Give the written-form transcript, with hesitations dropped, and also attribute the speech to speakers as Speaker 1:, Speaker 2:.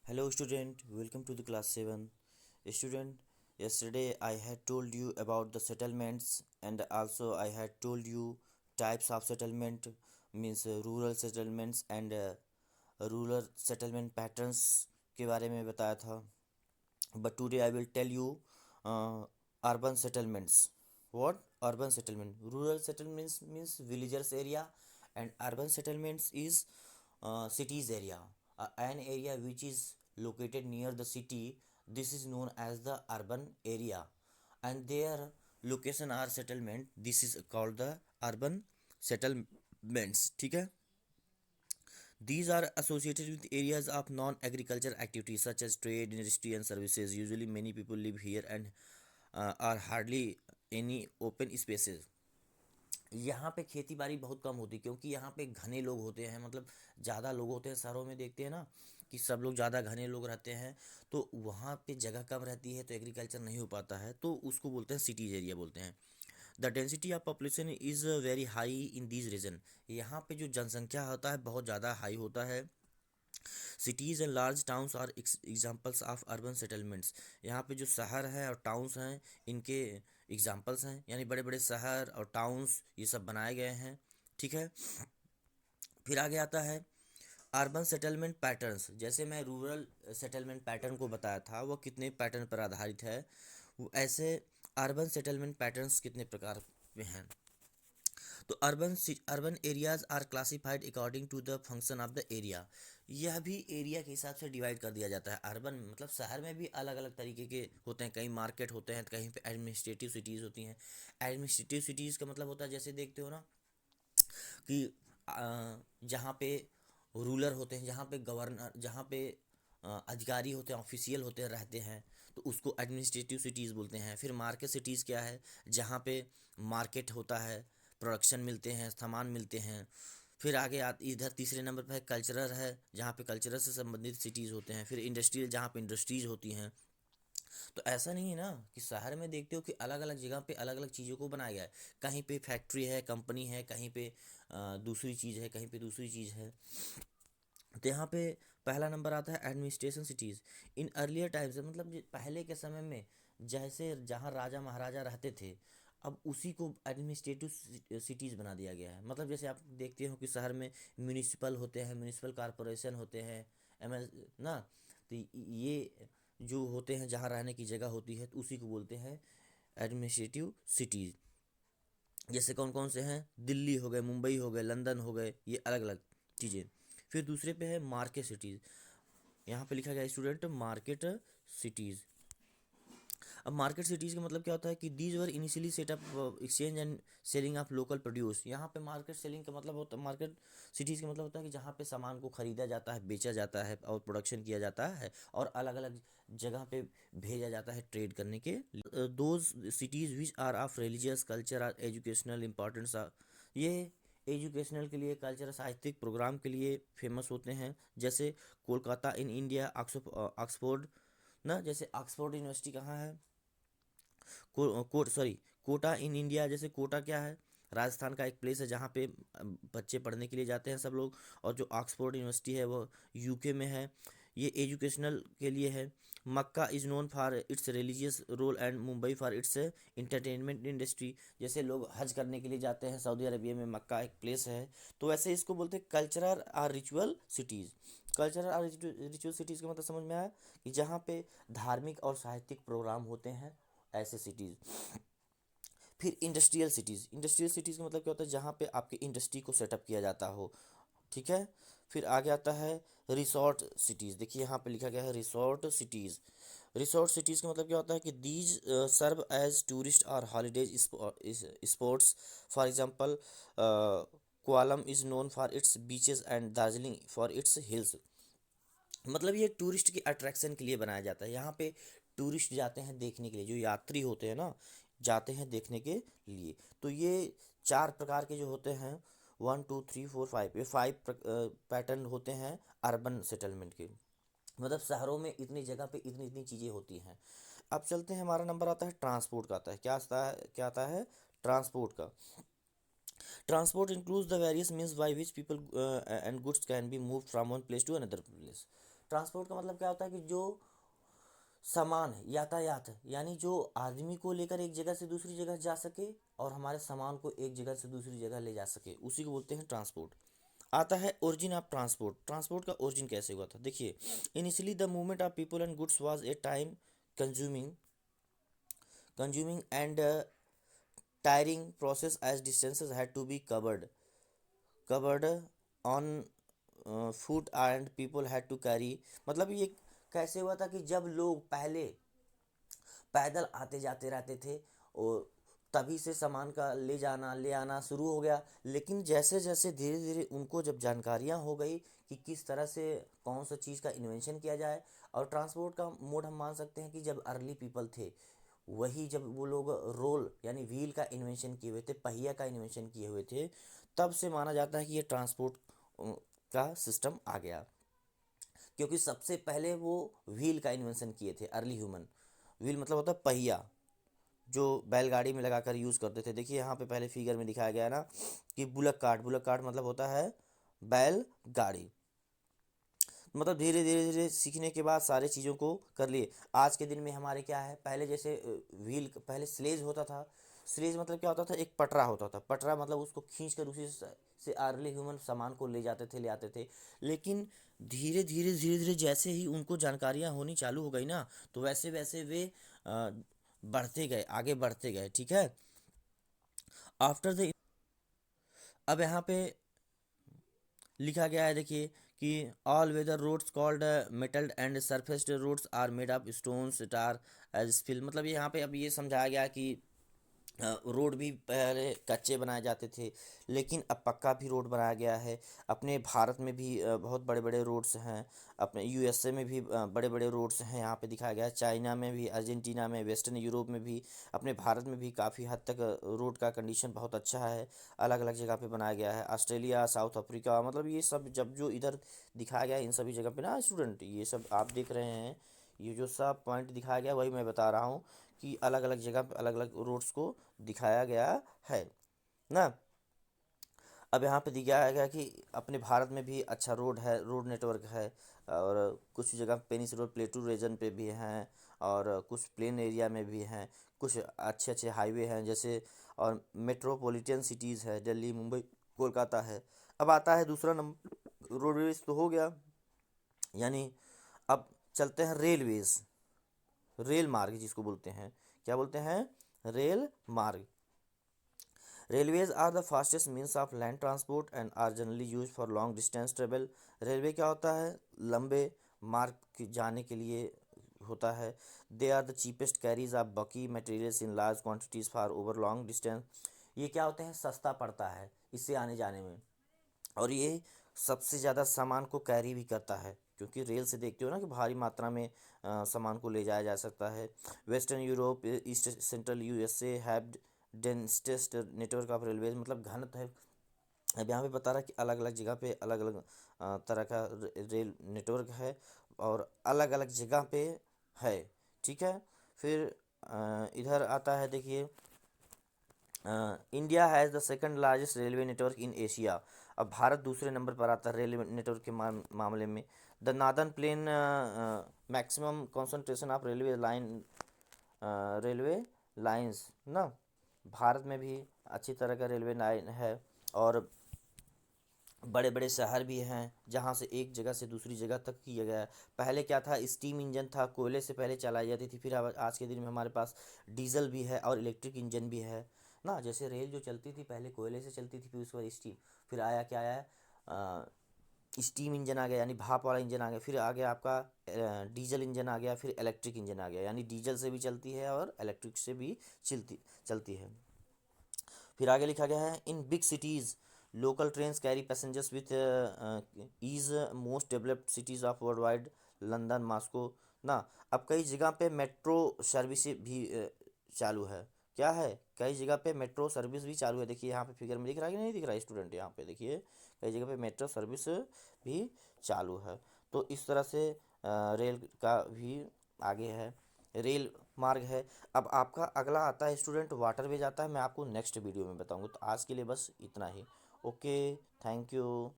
Speaker 1: Hello student, welcome to the class 7. Student, yesterday I had told you about the settlements and also I had told you types of settlement means rural settlements and rural settlement patterns के बारे में बताया था. But today I will tell you urban settlements. What? Urban settlement. Rural settlements means villagers area and urban settlements is cities area. An area which is located near the city, this is known as the urban area, and their location are settlement, this is called the urban settlements. ठीक है. These are associated with areas of non-agriculture activities such as trade, industry, and services. Usually, many people live here and are hardly any open spaces. यहाँ पे खेती बाड़ी बहुत कम होती है क्योंकि यहाँ पे घने लोग होते हैं, मतलब ज़्यादा लोग होते हैं. शहरों में देखते हैं ना कि सब लोग ज़्यादा घने लोग रहते हैं, तो वहाँ पे जगह कम रहती है तो एग्रीकल्चर नहीं हो पाता है, तो उसको बोलते हैं सिटीज एरिया बोलते हैं. The density of population is very high in this region. यहाँ पे जो जनसंख्या होता है बहुत ज़्यादा हाई होता है. Cities and large towns are examples of urban settlements. यहाँ पे जो शहर है और टाउन्स हैं इनके एग्जाम्पल्स हैं, यानी बड़े बड़े शहर और टाउन्स ये सब बनाए गए हैं. ठीक है. फिर आगे आता है अर्बन सेटलमेंट पैटर्न्स. जैसे मैं रूरल सेटलमेंट पैटर्न को बताया था वो कितने पैटर्न पर आधारित है, ऐसे अर्बन सेटलमेंट पैटर्न्स कितने प्रकार में हैं. तो urban areas are classified according to the function of the area. यह भी एरिया के हिसाब से डिवाइड कर दिया जाता है. अर्बन मतलब शहर में भी अलग अलग तरीके के होते हैं, कहीं मार्केट होते हैं, कहीं पे एडमिनिस्ट्रेटिव सिटीज़ होती हैं. एडमिनिस्ट्रेटिव सिटीज़ का मतलब होता है जैसे देखते हो ना कि जहाँ पे रूलर होते हैं, जहाँ पे गवर्नर, जहाँ पे अधिकारी होते हैं, ऑफिशियल होते हैं, रहते हैं, तो उसको एडमिनिस्ट्रेटिव सिटीज़ बोलते हैं. फिर मार्केट सिटीज़ क्या है, जहाँ पे मार्केट होता है, प्रोडक्शन मिलते हैं, सामान मिलते हैं. फिर आगे इधर तीसरे नंबर पर है कल्चरल है, जहाँ पे कल्चरल से संबंधित सिटीज़ होते हैं. फिर इंडस्ट्रियल, जहाँ पे इंडस्ट्रीज होती हैं. तो ऐसा नहीं है ना कि शहर में देखते हो कि अलग अलग जगह पे अलग अलग चीज़ों को बनाया गया है. कहीं पे फैक्ट्री है, कंपनी है, कहीं पे दूसरी चीज़ है, कहीं पे दूसरी चीज़ है. तो यहाँ पे पहला नंबर आता है administration cities. In earlier times, मतलब पहले के समय में जैसे जहाँ राजा महाराजा रहते थे, अब उसी को एडमिनिस्ट्रेटिव सिटीज़ बना दिया गया है. मतलब जैसे आप देखते हो कि शहर में म्यूनिसिपल होते हैं, म्यूनिसिपल कॉरपोरेशन होते हैं, एमएल ना. तो ये जो होते हैं जहाँ रहने की जगह होती है तो उसी को बोलते हैं एडमिनिस्ट्रेटिव सिटीज़. जैसे कौन कौन से हैं, दिल्ली हो गए, मुंबई हो गए, लंदन हो गए, ये अलग अलग चीज़ें. फिर दूसरे पे है मार्केट सिटीज़. यहाँ पे लिखा गया है स्टूडेंट मार्केट सिटीज़. अब मार्केट सिटीज़ का मतलब क्या होता है कि these were initially setup exchange and selling of local produce. यहाँ पे मार्केट सेलिंग का मतलब होता है, मार्केट सिटीज़ का मतलब होता है कि जहाँ पे सामान को खरीदा जाता है, बेचा जाता है और प्रोडक्शन किया जाता है और अलग अलग जगह पे भेजा जाता है ट्रेड करने के. Those cities which are of religious culture or educational importance. ये एजुकेशनल के लिए, कल्चर साहित्यिक प्रोग्राम के लिए फेमस होते हैं. जैसे कोलकाता इन इंडिया, ऑक्सफोर्ड ना, जैसे ऑक्सफोर्ड यूनिवर्सिटी कहाँ है, कोटा इन इंडिया. जैसे कोटा क्या है, राजस्थान का एक प्लेस है जहाँ पे बच्चे पढ़ने के लिए जाते हैं सब लोग. और जो ऑक्सफोर्ड यूनिवर्सिटी है वो यूके में है, ये एजुकेशनल के लिए है. Mecca is known for its religious role and Mumbai for its entertainment industry. जैसे लोग हज करने के लिए जाते हैं सऊदी अरबिया में, मक्का एक प्लेस है. तो वैसे इसको बोलते हैं कल्चरल और रिचुअल सिटीज़. कल्चरल और रिचुअल सिटीज़ का मतलब समझ में आया कि जहाँ पे धार्मिक और साहित्यिक प्रोग्राम होते हैं, ऐसे सिटीज़. फिर इंडस्ट्रियल सिटीज़. इंडस्ट्रियल सिटीज़ का मतलब क्या होता है, जहाँ पे आपके इंडस्ट्री को सेटअप किया जाता हो. ठीक है. फिर आगे आता है रिसोर्ट सिटीज़. देखिए यहाँ पे लिखा गया है रिसोर्ट सिटीज़. रिसोर्ट सिटीज़ का मतलब क्या होता है कि दीज सर्व एज टूरिस्ट और holidays spots. For example Kovalam is known for its beaches and Darjeeling for its hills. मतलब ये टूरिस्ट की अट्रैक्शन के लिए बनाया जाता है. यहाँ पे टूरिस्ट जाते हैं देखने के लिए, जो यात्री होते हैं ना, जाते हैं देखने के लिए. तो ये चार प्रकार के जो होते हैं, 1 2 3 4 5, ये 5 पैटर्न होते हैं अर्बन सेटलमेंट के. मतलब शहरों में इतनी जगह पे इतनी इतनी चीज़ें होती हैं. अब चलते हैं, हमारा नंबर आता है ट्रांसपोर्ट का. आता है क्या, आता है क्या, आता है ट्रांसपोर्ट का. Transport includes the various means by which people and goods can be moved from one place to another place. Transport का मतलब क्या होता है कि जो सामान यातायात, यानी जो आदमी को लेकर एक जगह से दूसरी जगह जा सके और हमारे सामान को एक जगह से दूसरी जगह ले जा सके, उसी को बोलते हैं ट्रांसपोर्ट। आता है ओरिजिन ऑफ ट्रांसपोर्ट। ट्रांसपोर्ट का ओरिजिन कैसे हुआ था, देखिए। Initially the movement of people and goods was a time consuming consuming and tiring process as distances had to be covered on foot and people had to carry। मतलब ये कैसे हुआ था कि जब लोग पहले पैदल आते जाते रहते थे और तभी से सामान का ले जाना ले आना शुरू हो गया। लेकिन जैसे जैसे धीरे धीरे उनको जब जानकारियाँ हो गई कि किस तरह से कौन सा चीज़ का इन्वेंशन किया जाए, और ट्रांसपोर्ट का मोड हम मान सकते हैं कि जब अर्ली पीपल थे, वही जब वो लोग रोल यानी व्हील का इन्वेंशन किए हुए थे, पहिया का इन्वेंशन किए हुए थे, तब से माना जाता है कि ये ट्रांसपोर्ट का सिस्टम आ गया। क्योंकि सबसे पहले वो व्हील का इन्वेंशन किए थे अर्ली ह्यूमन। व्हील मतलब होता है पहिया, जो बैलगाड़ी में लगाकर यूज़ करते थे। देखिए यहाँ पे पहले फिगर में दिखाया गया है ना कि बुलक कार्ट, बुलक कार्ट मतलब होता है बैलगाड़ी। मतलब धीरे धीरे धीरे सीखने के बाद सारे चीज़ों को कर लिए। आज के दिन में हमारे क्या है, पहले जैसे व्हील, पहले स्लेज होता था। स्लेज मतलब क्या होता था, एक पटरा होता था। पटरा मतलब उसको खींच कर उसी से अर्ली ह्यूमन सामान को ले जाते थे, ले आते थे। लेकिन धीरे धीरे जैसे ही उनको जानकारियाँ होनी चालू हो गई ना, तो वैसे वैसे वे बढ़ते गए, आगे बढ़ते गए, ठीक है। आफ्टर द, अब यहाँ पे लिखा गया है, देखिए कि all weather roads called metalled and surfaced roads are made of stones tar as fill. मतलब यहाँ पे अब ये समझाया गया कि रोड भी पहले कच्चे बनाए जाते थे, लेकिन अब पक्का भी रोड बनाया गया है। अपने भारत में भी बहुत बड़े बड़े रोड्स हैं। अपने यूएसए में भी बड़े बड़े रोड्स हैं, यहाँ पे दिखाया गया है। चाइना में भी, अर्जेंटीना में, वेस्टर्न यूरोप में भी, अपने भारत में भी काफ़ी हद तक रोड का कंडीशन बहुत अच्छा है। अलग अलग जगह पे बनाया गया है। ऑस्ट्रेलिया, साउथ अफ्रीका, मतलब ये सब जब जो इधर दिखाया गया है, इन सभी जगह पे ना स्टूडेंट, ये सब आप देख रहे हैं, ये जो सब पॉइंट दिखाया गया वही मैं बता रहा हूँ कि अलग अलग जगह पे अलग अलग रोड्स को दिखाया गया है ना। अब यहाँ पे दिखाया गया कि अपने भारत में भी अच्छा रोड है, रोड नेटवर्क है। और कुछ जगह पेनिस रोड प्लेटू रीजन पे भी हैं, और कुछ प्लेन एरिया में भी हैं। कुछ अच्छे अच्छे हाईवे हैं जैसे, और मेट्रोपॉलिटन सिटीज़ है, दिल्ली, मुंबई, कोलकाता है। अब आता है दूसरा नंबर, रोडवेज तो हो गया, यानी अब चलते हैं रेलवेज। रेल मार्ग जिसको बोलते हैं, क्या बोलते हैं, रेल मार्ग। Railways are the fastest means of land transport and are generally use for long distance travel. Railway क्या होता है, लंबे मार्ग जाने के लिए होता है। They are the cheapest carriers of bulky materials in large quantities for over long distance. ये क्या होते हैं, सस्ता पड़ता है इससे आने जाने में, और ये सबसे ज़्यादा सामान को कैरी भी करता है, क्योंकि रेल से देखते हो ना कि भारी मात्रा में सामान को ले जाया जा सकता है। Western Europe, east central USA have densest network of railway, मतलब घनत्व है। अब यहाँ पे बता रहा है कि अलग अलग जगह पे अलग अलग तरह का रेल नेटवर्क है, और अलग अलग जगह पे है, ठीक है। फिर इधर आता है, देखिए, India has the second largest railway network in Asia. अब भारत दूसरे नंबर पर आता है रेलवे नेटवर्क के मामले में। The northern plain maximum concentration of railway lines ना, भारत में भी अच्छी तरह का रेलवे लाइन है, और बड़े बड़े शहर भी हैं जहाँ से एक जगह से दूसरी जगह तक किया गया है। पहले क्या था, स्टीम इंजन था, कोयले से पहले चलाई जाती थी। फिर अब आज के दिन में हमारे पास डीजल भी है और इलेक्ट्रिक इंजन भी है ना। जैसे रेल जो चलती थी पहले कोयले से चलती थी, फिर उसके बाद स्टीम, फिर आया क्या आया, स्टीम इंजन आ गया, यानी भाप वाला इंजन आ गया। फिर आ गया आपका डीजल इंजन आ गया, फिर इलेक्ट्रिक इंजन आ गया, यानी डीजल से भी चलती है और इलेक्ट्रिक से भी चलती चलती है। फिर आगे लिखा गया है, in big cities local trains carry passengers with ease most developed cities of world wide, London, Moscow ना। अब कई जगह पे मेट्रो सर्विस भी चालू है। क्या है, कई जगह पे मेट्रो सर्विस भी चालू है। देखिए यहाँ पे फिगर में दिख रहा है कि नहीं दिख रहा है स्टूडेंट, यहाँ पे देखिए कई जगह पे मेट्रो सर्विस भी चालू है। तो इस तरह से रेल का भी आगे है, रेल मार्ग है। अब आपका अगला आता है स्टूडेंट वाटरवेज आता है, मैं आपको नेक्स्ट वीडियो में बताऊंगा। तो आज के लिए बस इतना ही। Okay, thank you.